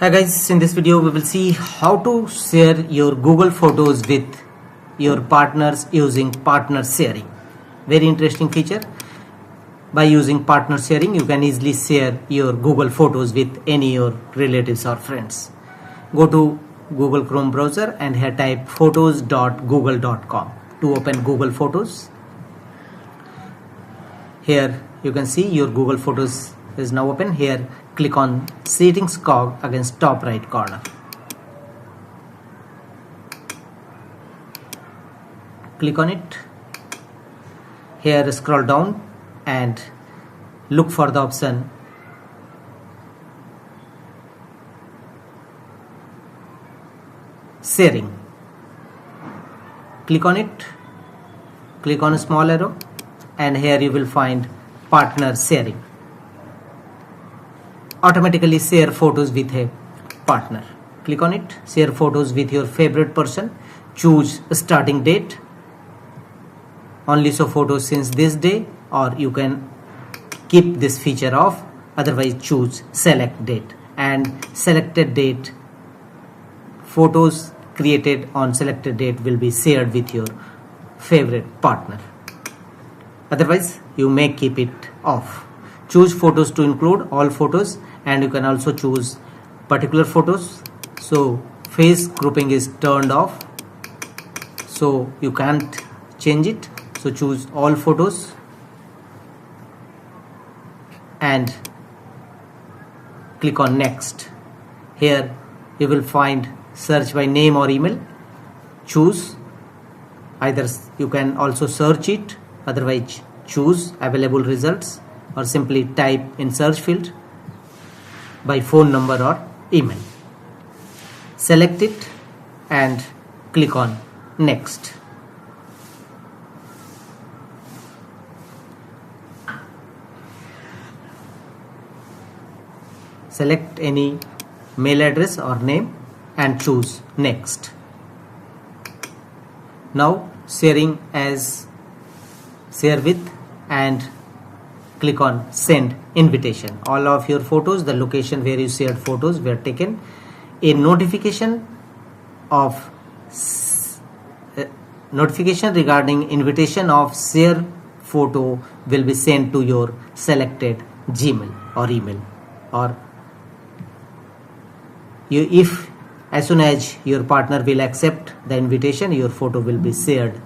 Hi guys, in this video we will see how to share your Google Photos with your partners using partner sharing. Very interesting feature. By using partner sharing, you can easily share your Google Photos with any your relatives or friends. Go to Google Chrome browser and here type photos.google.com to open Google Photos. Here you can see your Google Photos is now open. Here click on settings cog against top right corner. Click on it. Here scroll down and look for the option sharing. Click on it. Click on a small arrow and here you will find partner sharing. Automatically share photos with a partner. Click on it. Share photos with your favorite person. Choose starting date. Only show photos since this day, or you can keep this feature off. Otherwise choose select date, and selected date photos created on selected date will be shared with your favorite partner. Otherwise you may keep it off. Choose photos to include all photos, and you can also choose particular photos. So face grouping is turned off, so you can't change it. So choose all photos and click on next. Here you will find search by name or email. Choose either, you can also search it, otherwise choose available results, or simply type in search field by phone number or email. Select it and click on next. Select any mail address or name and choose next. Now sharing as share with, and click on send invitation. All of your photos, the location where you shared photos were taken. A notification regarding invitation of share photo will be sent to your selected Gmail or email, or if as soon as your partner will accept the invitation, your photo will be shared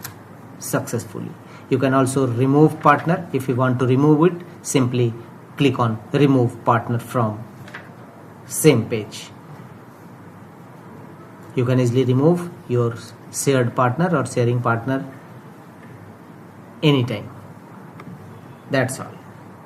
successfully. You can also remove partner. If you want to remove it, simply click on remove partner from same page. You can easily remove your shared partner or sharing partner anytime. That's all.